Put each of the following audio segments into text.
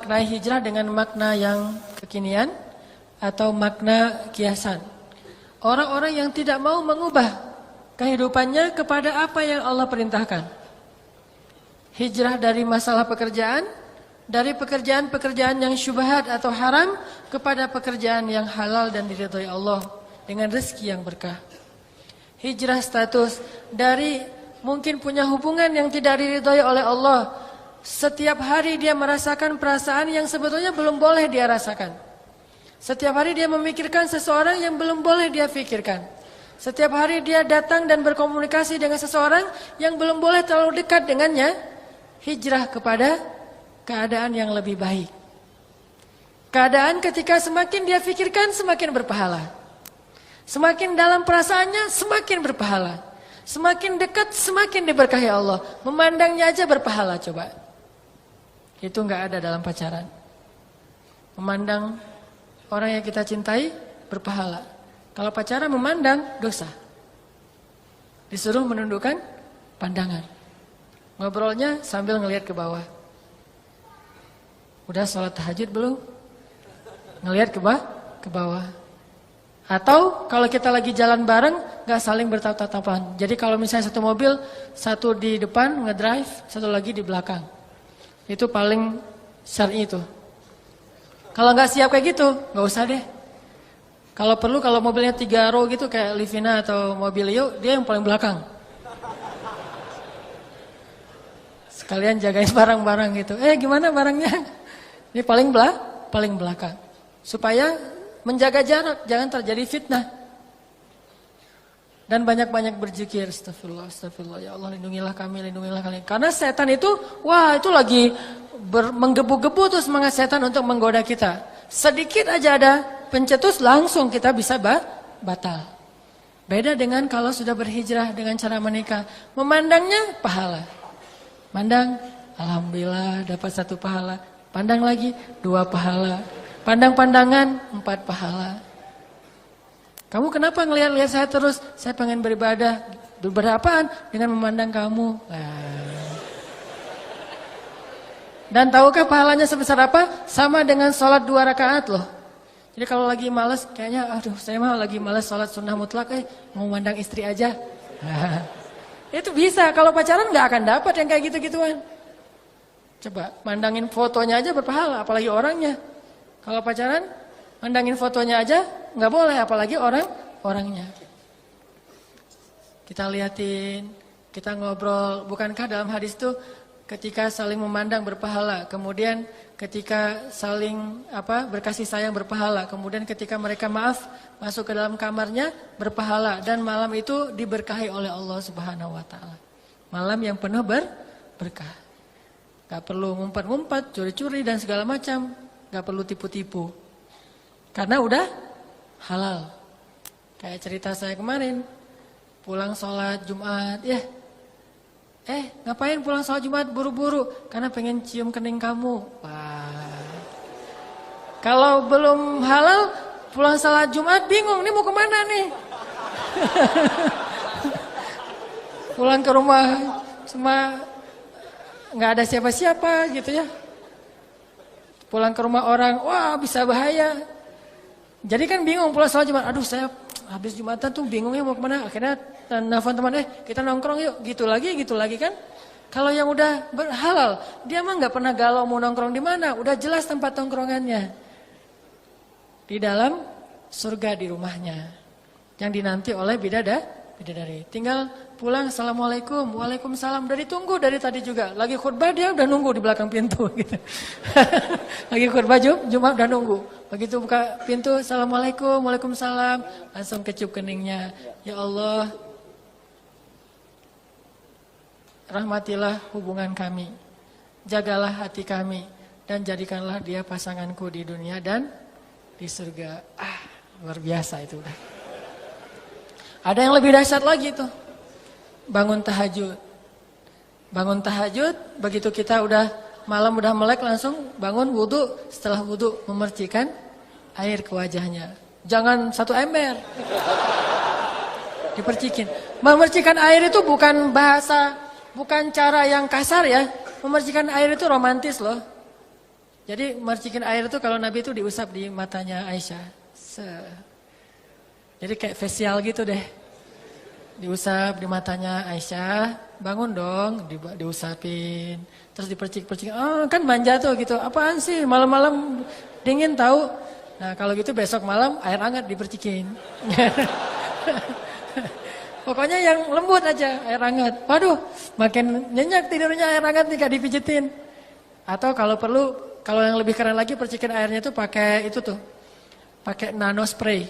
memaknai hijrah dengan makna yang kekinian atau makna kiasan. Orang-orang yang tidak mau mengubah kehidupannya kepada apa yang Allah perintahkan. Hijrah dari masalah pekerjaan, dari pekerjaan-pekerjaan yang syubhat atau haram kepada pekerjaan yang halal dan diridhai Allah dengan rezeki yang berkah. Hijrah status dari mungkin punya hubungan yang tidak diridhai oleh Allah. Setiap hari dia merasakan perasaan yang sebetulnya belum boleh dia rasakan. Setiap hari dia memikirkan seseorang yang belum boleh dia pikirkan. Setiap hari dia datang dan berkomunikasi dengan seseorang yang belum boleh terlalu dekat dengannya. Hijrah kepada keadaan yang lebih baik. Keadaan ketika semakin dia pikirkan semakin berpahala. Semakin dalam perasaannya semakin berpahala. Semakin dekat semakin diberkahi Allah. Memandangnya aja berpahala coba. Itu enggak ada dalam pacaran. Memandang orang yang kita cintai berpahala. Kalau pacaran memandang dosa. Disuruh menundukkan pandangan. Ngobrolnya sambil ngelihat ke bawah. Udah sholat tahajud belum? Ngelihat ke bawah. Atau kalau kita lagi jalan bareng gak saling bertatap-tatapan. Jadi kalau misalnya satu mobil, satu di depan ngedrive, satu lagi di belakang. Itu paling syar'i itu. Kalau gak siap kayak gitu, gak usah deh. Kalau perlu kalau mobilnya 3 row gitu kayak Livina atau Mobilio, dia yang paling belakang. Sekalian jagain barang-barang gitu. Gimana barangnya? Ini paling belakang. Supaya menjaga jarak, jangan terjadi fitnah. Dan banyak-banyak berzikir, astagfirullah, astagfirullah, ya Allah lindungilah kami. Karena setan itu, itu lagi menggebu-gebu tuh semangat setan untuk menggoda kita. Sedikit aja ada pencetus langsung kita bisa batal. Beda dengan kalau sudah berhijrah dengan cara menikah. Memandangnya pahala. Pandang, alhamdulillah dapat 1 pahala. Pandang lagi 2 pahala. Pandang-pandangan 4 pahala. Kamu kenapa ngelihat-lihat saya terus? Saya pengen beribadah. Beribadah apaan? Dengan memandang kamu. Dan tahukah pahalanya sebesar apa? Sama dengan sholat 2 rakaat loh. Jadi kalau lagi malas, kayaknya saya mah lagi malas sholat sunnah mutlak, mau mandang istri aja. Itu bisa, kalau pacaran gak akan dapat yang kayak gitu-gituan. Coba, mandangin fotonya aja berpahala, apalagi orangnya. Kalau pacaran, mandangin fotonya aja nggak boleh, apalagi orangnya. Kita liatin, kita ngobrol. Bukankah dalam hadis itu ketika saling memandang berpahala, kemudian ketika saling berkasih sayang berpahala, kemudian ketika mereka maaf masuk ke dalam kamarnya berpahala, dan malam itu diberkahi oleh Allah Subhanahu Wa Taala. Malam yang penuh berkah. Gak perlu ngumpet-ngumpet, curi-curi dan segala macam. Gak perlu tipu-tipu. Karena udah halal. Kayak cerita saya kemarin. Pulang sholat Jumat. Ngapain pulang sholat Jumat buru-buru? Karena pengen cium kening kamu. Wah. Kalau belum halal, pulang sholat Jumat bingung. Ini mau kemana nih? Pulang ke rumah cuma gak ada siapa-siapa gitu ya. Pulang ke rumah orang, bisa bahaya. Jadi kan bingung pulang sholat Jumat. Aduh saya habis Jumatan tuh bingungnya mau kemana. Akhirnya nelfon teman, kita nongkrong yuk. Gitu lagi kan. Kalau yang udah halal, dia mah gak pernah galau mau nongkrong di mana. Udah jelas tempat nongkrongannya. Di dalam surga di rumahnya. Yang dinanti oleh bidadari. Tinggal pulang, assalamualaikum, waalaikumsalam. Udah ditunggu dari tadi juga. Lagi khutbah dia udah nunggu di belakang pintu gitu. Lagi khutbah Jumat udah nunggu. Begitu buka pintu, assalamualaikum, waalaikumsalam. Langsung kecup keningnya. Ya Allah, rahmatilah hubungan kami. Jagalah hati kami. Dan jadikanlah dia pasanganku di dunia dan di surga. Luar biasa itu udah. Ada yang lebih dahsyat lagi tuh. Bangun tahajud. Begitu kita malam udah melek langsung bangun wudu. Setelah wudu memercikan air ke wajahnya. Jangan 1 ember. Dipercikin. Memercikan air itu bukan bahasa, bukan cara yang kasar ya. Memercikan air itu romantis loh. Jadi mercikin air itu kalau Nabi itu diusap di matanya Aisyah. Jadi kayak facial gitu deh. Diusap di matanya Aisyah, bangun dong, diusapin. Terus dipercik-percik, kan manja tuh gitu. Apaan sih malam-malam dingin tahu? Nah kalau gitu besok malam air hangat dipercikin. Pokoknya yang lembut aja, air hangat. Waduh, makin nyenyak tidurnya air hangat nih gak dipijitin. Atau kalau perlu, kalau yang lebih keren lagi percikin airnya tuh pakai itu tuh. Pakai nano spray.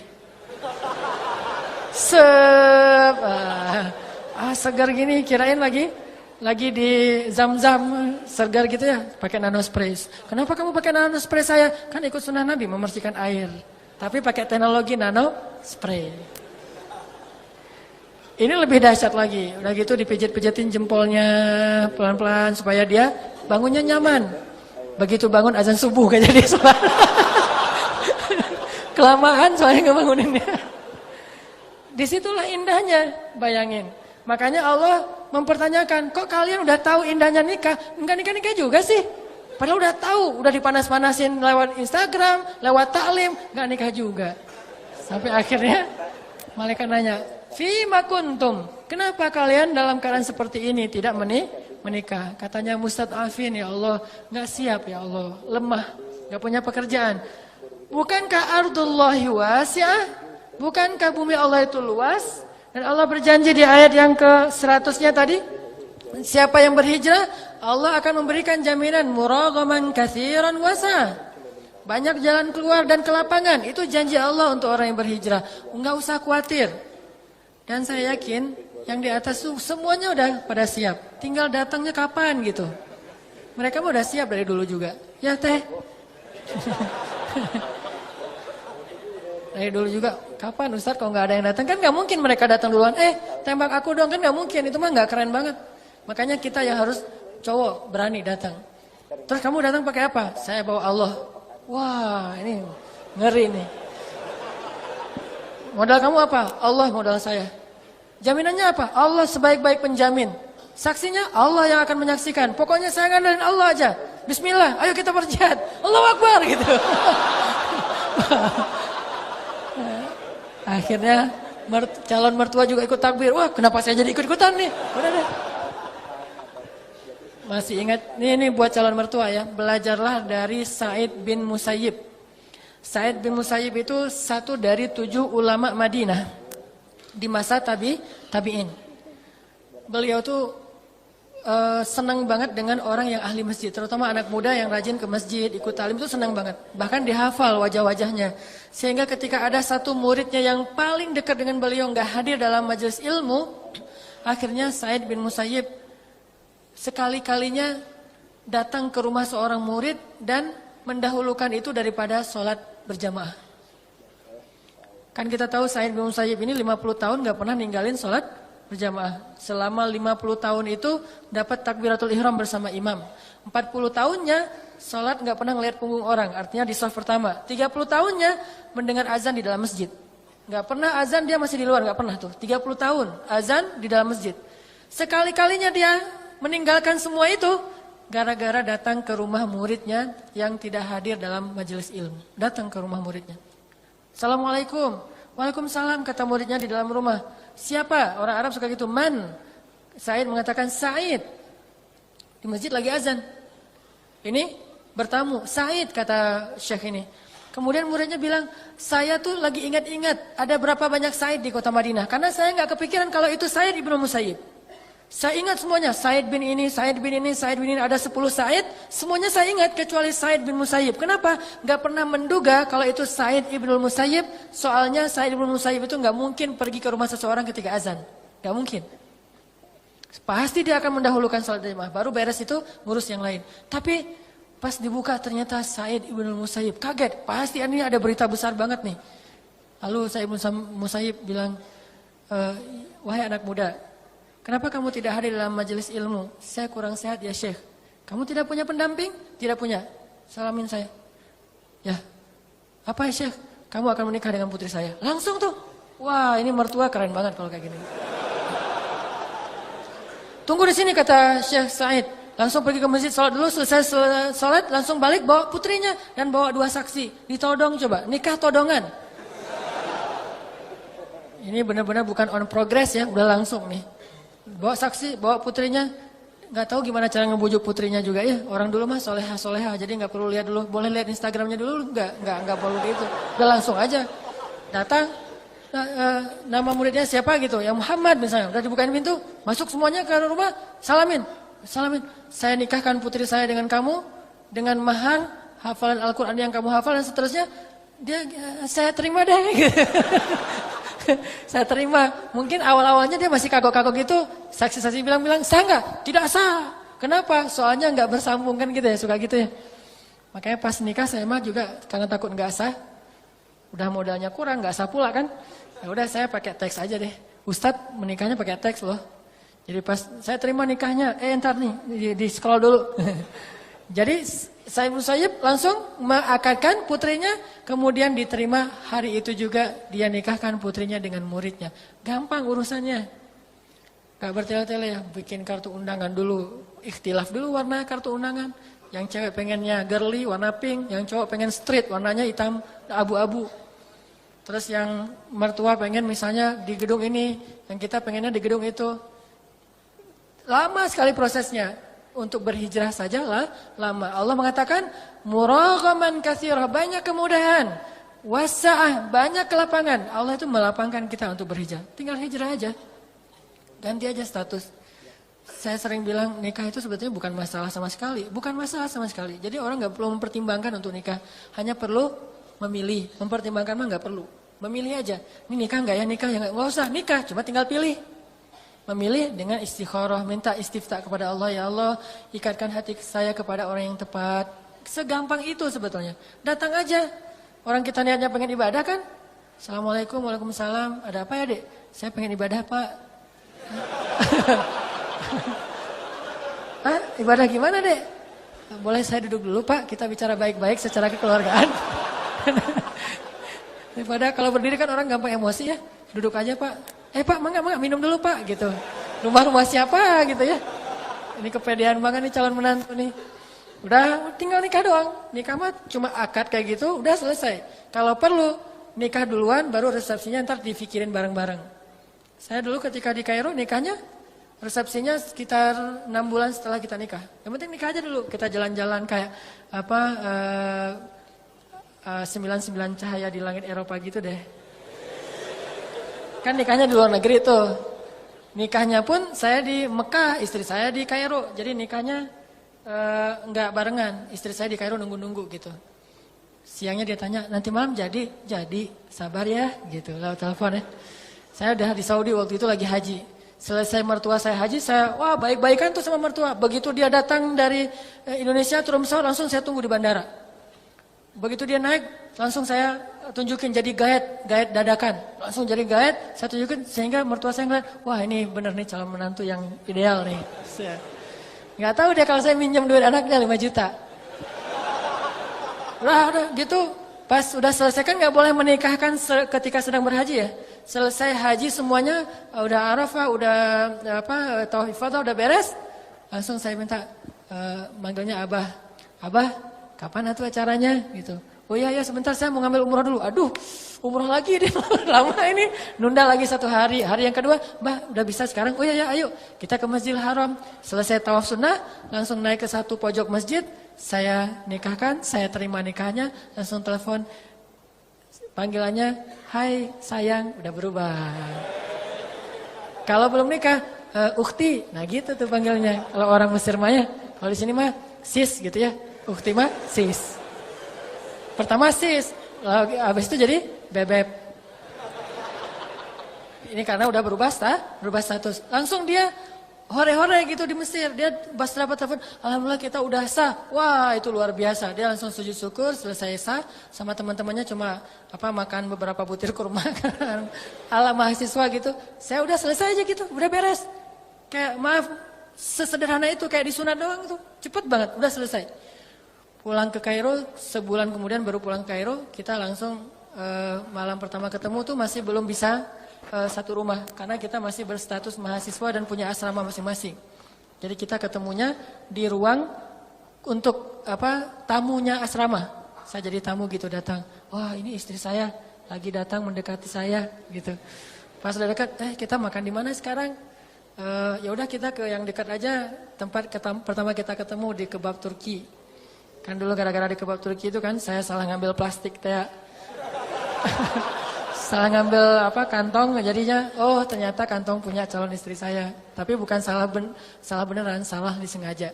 Segar gini, kirain lagi di zam-zam segar gitu ya, pakai nano spray. Kenapa kamu pakai nano spray saya? Kan ikut sunnah Nabi membersihkan air. Tapi pakai teknologi nano spray. Ini lebih dahsyat lagi. Udah gitu dipijit-pijitin jempolnya pelan-pelan supaya dia bangunnya nyaman. Begitu bangun azan subuh gak jadi sholat. Kelamaan soalnya ngebanguninnya. Disitulah indahnya, bayangin. Makanya Allah mempertanyakan, kok kalian udah tahu indahnya nikah? Enggak nikah-nikah juga sih. Padahal udah tahu, udah dipanas-panasin lewat Instagram, lewat taklim, enggak nikah juga. Sampai akhirnya malaikat nanya, "Fima kuntum?" Kenapa kalian dalam keadaan seperti ini tidak menikah? Katanya mustad'afin, ya Allah, enggak siap ya Allah, lemah, enggak punya pekerjaan. Bukankah ardullahi wasi'ah? Bukankah bumi Allah itu luas? Dan Allah berjanji di ayat yang ke-100-nya tadi, siapa yang berhijrah, Allah akan memberikan jaminan muraghaman katsiran wasa. Banyak jalan keluar dan kelapangan. Itu janji Allah untuk orang yang berhijrah. Enggak usah khawatir. Dan saya yakin yang di atas tuh semuanya udah pada siap. Tinggal datangnya kapan gitu. Mereka udah siap dari dulu juga. Ya teh. Dari dulu juga, kapan Ustaz kalau nggak ada yang datang? Kan nggak mungkin mereka datang duluan. Tembak aku dong, kan nggak mungkin. Itu mah nggak keren banget. Makanya kita yang harus cowok berani datang. Terus kamu datang pakai apa? Saya bawa Allah. Wah, ini ngeri nih. Modal kamu apa? Allah modal saya. Jaminannya apa? Allah sebaik-baik penjamin. Saksinya Allah yang akan menyaksikan. Pokoknya saya ngandalin Allah aja. Bismillah, ayo kita berjihad. Allahu Akbar gitu. Akhirnya calon mertua juga ikut takbir. Wah, kenapa saya jadi ikut-ikutan nih? Udah deh. Masih ingat, ini buat calon mertua ya. Belajarlah dari Sa'id bin Musayyib. Sa'id bin Musayyib itu satu dari 7 ulama Madinah di masa tabi'in. Beliau tuh senang banget dengan orang yang ahli masjid, terutama anak muda yang rajin ke masjid, ikut talim itu senang banget. Bahkan dihafal wajah-wajahnya. Sehingga ketika ada satu muridnya yang paling dekat dengan beliau nggak hadir dalam majelis ilmu, akhirnya Sa'id bin Musayyib sekali-kalinya datang ke rumah seorang murid dan mendahulukan itu daripada sholat berjamaah. Kan kita tahu Sa'id bin Musayyib ini 50 tahun nggak pernah ninggalin sholat berjamaah. Selama 50 tahun itu dapat takbiratul ihram bersama imam. 40 tahunnya sholat nggak pernah ngelihat punggung orang, artinya di shaf pertama. 30 tahunnya mendengar azan di dalam masjid. Nggak pernah azan dia masih di luar, nggak pernah tuh. 30 tahun azan di dalam masjid. Sekali-kalinya dia meninggalkan semua itu gara-gara datang ke rumah muridnya yang tidak hadir dalam majelis ilmu. Datang ke rumah muridnya. Assalamualaikum. Waalaikumsalam, kata muridnya di dalam rumah. Siapa? Orang Arab suka gitu. Man? Sa'id mengatakan Sa'id. Di masjid lagi azan. Ini bertamu. Sa'id, kata syekh ini. Kemudian muridnya bilang, saya tuh lagi ingat-ingat ada berapa banyak Sa'id di kota Madinah. Karena saya nggak kepikiran kalau itu Sa'id ibnu Musayyib. Saya ingat semuanya, Sa'id bin ini, Sa'id bin ini, Sa'id bin ini, ada 10 Sa'id. Semuanya saya ingat kecuali Sa'id bin Musayyib. Kenapa? Gak pernah menduga kalau itu Sa'id ibnu Musayyib. Soalnya Sa'id ibnu Musayyib itu gak mungkin pergi ke rumah seseorang ketika azan. Gak mungkin. Pasti dia akan mendahulukan salat jamaah. Baru beres itu ngurus yang lain. Tapi pas dibuka ternyata Sa'id ibnu Musayyib. Kaget, pasti ini ada berita besar banget nih. Lalu Sa'id ibnu Musayyib bilang, wahai anak muda, kenapa kamu tidak hadir dalam majelis ilmu? Saya kurang sehat ya Syekh. Kamu tidak punya pendamping? Tidak punya. Salamin saya. Ya. Apa ya Syekh? Kamu akan menikah dengan putri saya. Langsung tuh. Wah, ini mertua keren banget kalau kayak gini. Tunggu di sini, kata Syekh Sa'id. langsung pergi ke masjid, sholat dulu, selesai sholat, langsung balik bawa putrinya dan bawa 2 saksi. Ditodong coba, nikah todongan. Ini benar-benar bukan on progress ya, udah langsung nih. Bawa saksi, bawa putrinya, nggak tahu gimana cara ngebujuk putrinya juga ya. Orang dulu mah soleha, jadi nggak perlu lihat dulu. Boleh lihat Instagramnya dulu, nggak perlu gitu. Udah langsung aja. Datang, nama muridnya siapa gitu, ya Muhammad misalnya, udah dibukain pintu, masuk semuanya ke rumah, salamin, saya nikahkan putri saya dengan kamu, dengan mahar, hafalan Al-Quran yang kamu hafal dan seterusnya, saya terima deh, saya terima. Mungkin awal-awalnya dia masih kagok-kagok gitu, saksi-saksi bilang, sah nggak? Tidak sah. Kenapa? Soalnya nggak bersambung kan gitu ya, suka gitu ya. Makanya pas nikah saya mah juga karena takut nggak sah. Udah modalnya kurang, nggak sah pula kan. Ya udah saya pakai teks aja deh. Ustadz menikahnya pakai teks loh. Jadi pas saya terima nikahnya, entar nih di scroll dulu. Jadi saya Musayyib langsung mengakadkan putrinya, kemudian diterima hari itu juga dia nikahkan putrinya dengan muridnya. Gampang urusannya. Gak bertele-tele ya, bikin kartu undangan dulu, ikhtilaf dulu warna kartu undangan. Yang cewek pengennya girly warna pink, yang cowok pengen street warnanya hitam abu-abu. Terus yang mertua pengen misalnya di gedung ini, yang kita pengennya di gedung itu. Lama sekali prosesnya. Untuk berhijrah sajalah lama. Allah mengatakan muraghaman katsira, banyak kemudahan. Wasa'ah, banyak kelapangan. Allah itu melapangkan kita untuk berhijrah. Tinggal hijrah aja. Ganti aja status. Saya sering bilang nikah itu sebetulnya bukan masalah sama sekali. Bukan masalah sama sekali. Jadi orang gak perlu mempertimbangkan untuk nikah. Hanya perlu memilih. Mempertimbangkan mah gak perlu. Memilih aja. Ini nikah gak ya? Nikah ya gak usah. Nikah, cuma tinggal pilih. Memilih dengan istikharah. Minta istiftah kepada Allah. Ya Allah, ikatkan hati saya kepada orang yang tepat. Segampang itu sebetulnya. Datang aja. Orang kita niatnya pengen ibadah kan? Assalamualaikum, waalaikumsalam. Ada apa ya dek? Saya pengen ibadah pak. Hah? Ibadah gimana dek? Boleh saya duduk dulu pak, kita bicara baik-baik secara kekeluargaan. Daripada kalau berdiri kan orang gampang emosi ya. Duduk aja pak. Pak mangga minum dulu pak gitu. Rumah siapa gitu ya. Ini kepedean banget nih calon menantu nih. Udah tinggal nikah doang. Nikah mah cuma akad kayak gitu udah selesai. Kalau perlu nikah duluan baru resepsinya ntar dipikirin bareng-bareng. Saya dulu ketika di Kairo nikahnya, resepsinya sekitar 6 bulan setelah kita nikah. Yang penting nikah aja dulu, kita jalan-jalan kayak 99 cahaya di langit Eropa gitu deh. Kan nikahnya di luar negeri tuh. Nikahnya pun saya di Mekah, istri saya di Kairo. Jadi nikahnya enggak barengan, istri saya di Kairo nunggu-nunggu gitu. Siangnya dia tanya, nanti malam jadi, sabar ya gitu, lewat telepon ya. Saya udah di Saudi waktu itu lagi haji. Selesai mertua saya haji, wah baik-baikan tuh sama mertua. Begitu dia datang dari Indonesia turun pesawat, langsung saya tunggu di bandara. Begitu dia naik, langsung saya tunjukin jadi guide dadakan. Langsung jadi guide, saya tunjukin sehingga mertua saya ngeliat, wah ini bener nih calon menantu yang ideal nih. Nggak tahu dia kalau saya minjem duit anaknya 5 juta. Udah gitu, pas udah selesai kan nggak boleh menikahkan ketika sedang berhaji ya. Selesai haji semuanya udah Arafah, udah Thawaaf Ifadah udah beres. Langsung saya minta manggilnya Abah. Abah, kapan atuh acaranya gitu. Oh iya sebentar saya mau ngambil umroh dulu. Aduh, umroh lagi deh. Lama ini. Nunda lagi 1 hari. Hari yang kedua, Mbah udah bisa sekarang. Oh iya ayo kita ke Masjidil Haram. Selesai tawaf sunnah, langsung naik ke satu pojok masjid. Saya nikahkan, saya terima nikahnya, langsung telepon. Panggilannya, hai sayang, udah berubah. Kalau belum nikah, ukhti, nah gitu tuh panggilnya. Kalau orang Mesir mah ya, kalau di sini mah sis gitu ya. Ukhti mah sis. Pertama sis, habis itu jadi bebek. Ini karena udah berubah status. Langsung dia hore-hore gitu di Mesir. Dia pas dapat telepon, alhamdulillah kita udah sah. Wah itu luar biasa. Dia langsung sujud syukur, selesai sah. Sama teman-temannya cuma makan beberapa butir kurma kan. Ala mahasiswa gitu. Saya udah selesai aja gitu, udah beres. Kayak maaf, sesederhana itu kayak disunat doang tuh. Cepet banget, udah selesai. Pulang ke Kairo, sebulan kemudian baru pulang ke Kairo. Kita langsung malam pertama ketemu tuh masih belum bisa satu rumah karena kita masih berstatus mahasiswa dan punya asrama masing-masing. Jadi kita ketemunya di ruang untuk tamunya asrama. Saya jadi tamu gitu datang. Wah, ini istri saya lagi datang mendekati saya gitu. Pas udah dekat, kita makan di mana sekarang? Ya udah kita ke yang dekat aja. Tempat pertama kita ketemu di kebab Turki. Kan dulu gara-gara di kebab Turki itu kan saya salah ngambil plastik teh. Salah ngambil kantong, jadinya ternyata kantong punya calon istri saya. Tapi bukan salah beneran, salah disengaja.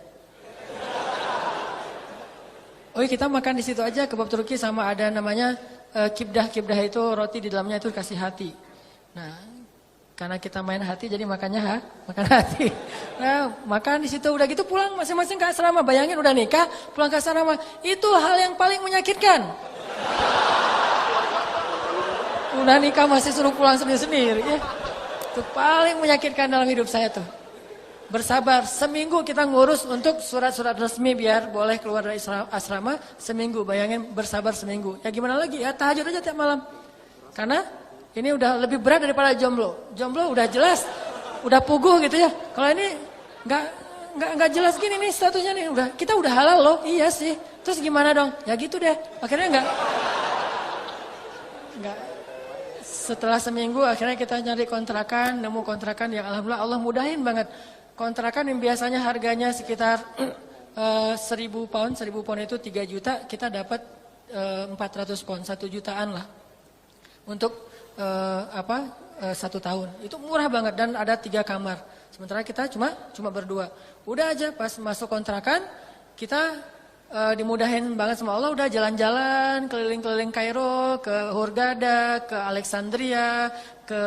Kita makan di situ aja kebab Turki sama ada namanya kibdah. Kibdah itu roti di dalamnya itu kasih hati. Nah, karena kita main hati jadi makannya makan hati. Nah, makan di situ udah gitu pulang masing-masing ke asrama. Bayangin udah nikah, pulang ke asrama. Itu hal yang paling menyakitkan. Udah nikah masih suruh pulang sendiri-sendiri ya. Itu paling menyakitkan dalam hidup saya tuh. Bersabar, seminggu kita ngurus untuk surat-surat resmi biar boleh keluar dari asrama seminggu. Bayangin bersabar seminggu. Ya gimana lagi ya, tahajud aja tiap malam. Karena ini udah lebih berat daripada jomblo. Jomblo udah jelas, udah puguh gitu ya. Kalau ini nggak jelas gini nih statusnya nih. Kita udah halal loh, iya sih. Terus gimana dong? Ya gitu deh. Akhirnya nggak. Setelah seminggu akhirnya kita nyari kontrakan, nemu kontrakan yang alhamdulillah Allah mudahin banget. Kontrakan yang biasanya harganya sekitar 1.000 pound itu 3 juta, kita dapat 400 pound, 1 jutaan lah. Untuk 1 tahun. Itu murah banget dan ada 3 kamar. Sementara kita cuma berdua. Udah aja pas masuk kontrakan kita dimudahin banget sama Allah, udah jalan-jalan keliling-keliling Kairo, ke Hurghada, ke Alexandria, ke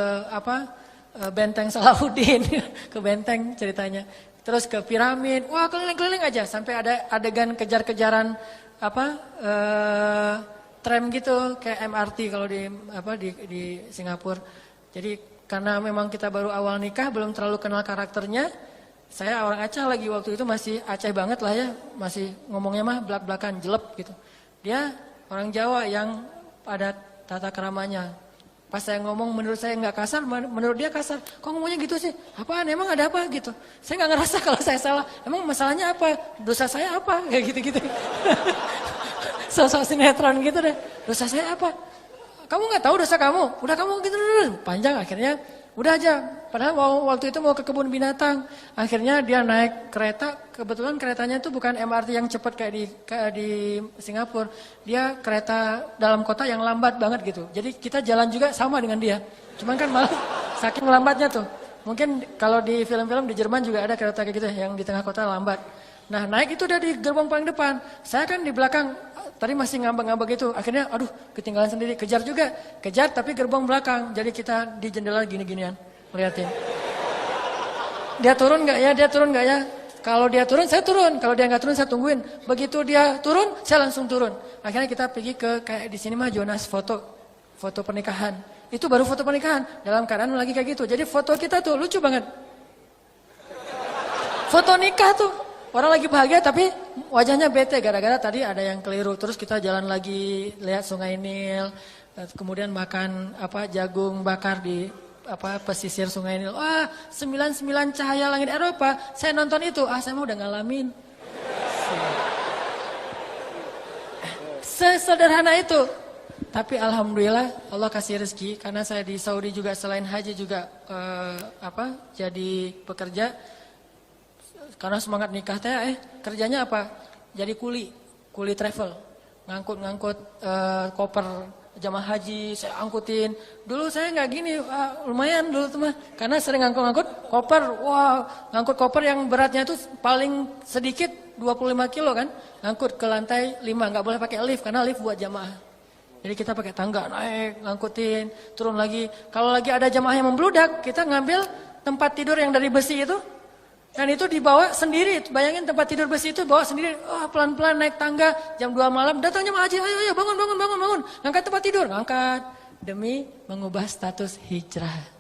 Benteng Salahuddin, ke benteng ceritanya. Terus ke piramid, wah keliling-keliling aja sampai ada adegan kejar-kejaran tram gitu kayak MRT kalau di Singapura. Jadi karena memang kita baru awal nikah, belum terlalu kenal karakternya. Saya orang Aceh lagi waktu itu masih Aceh banget lah ya, masih ngomongnya mah belak-belakan, jelep gitu. Dia orang Jawa yang ada tata keramanya. Pas saya ngomong menurut saya nggak kasar, menurut dia kasar. Kok ngomongnya gitu sih? Apaan? Emang ada apa gitu? Saya nggak ngerasa kalau saya salah. Emang masalahnya apa? Dosa saya apa? Kayak gitu-gitu. Sosok sinetron gitu deh. Dosa saya apa? Kamu nggak tahu dosa kamu? Udah kamu gitu panjang akhirnya. Udah aja, padahal waktu itu mau ke kebun binatang. Akhirnya dia naik kereta, kebetulan keretanya itu bukan MRT yang cepat kayak di Singapura. Dia kereta dalam kota yang lambat banget gitu. Jadi kita jalan juga sama dengan dia. Cuman kan malah saking lambatnya tuh. Mungkin kalau di film-film di Jerman juga ada kereta kayak gitu yang di tengah kota lambat. Nah naik itu udah di gerbong paling depan. Saya kan di belakang, tadi masih ngambek-ngambek gitu. Akhirnya aduh ketinggalan sendiri, kejar juga. Kejar tapi gerbong belakang. Jadi kita di jendela gini-ginian, liatin. Dia turun nggak ya, dia turun nggak ya. Kalau dia turun, saya turun. Kalau dia nggak turun, saya tungguin. Begitu dia turun, saya langsung turun. Akhirnya kita pergi ke kayak di sini mah Jonas foto pernikahan. Itu baru foto pernikahan. Dalam keadaan lagi kayak gitu. Jadi foto kita tuh lucu banget. Foto nikah tuh. Orang lagi bahagia tapi wajahnya bete gara-gara tadi ada yang keliru. Terus kita jalan lagi lihat Sungai Nil, kemudian makan jagung bakar di pesisir Sungai Nil. Wah, 99 cahaya langit Eropa. Saya nonton itu, saya mah udah ngalamin. Sesederhana itu. Tapi alhamdulillah Allah kasih rezeki karena saya di Saudi juga selain haji juga jadi pekerja. Karena semangat nikah teh kerjanya apa? Jadi kuli travel. Ngangkut koper jamaah haji, saya angkutin. Dulu saya nggak gini, lumayan dulu tuh mah. Karena sering ngangkut koper, ngangkut koper yang beratnya itu paling sedikit 25 kilo kan. Ngangkut ke lantai 5, nggak boleh pakai lift karena lift buat jamaah. Jadi kita pakai tangga naik, ngangkutin, turun lagi. Kalau lagi ada jamaah yang membludak, kita ngambil tempat tidur yang dari besi itu. Dan itu dibawa sendiri, bayangin tempat tidur besi itu bawa sendiri, pelan-pelan naik tangga, jam 2 malam, datangnya Mak Haji, ayo bangun, ngangkat tempat tidur, ngangkat, demi mengubah status hijrah.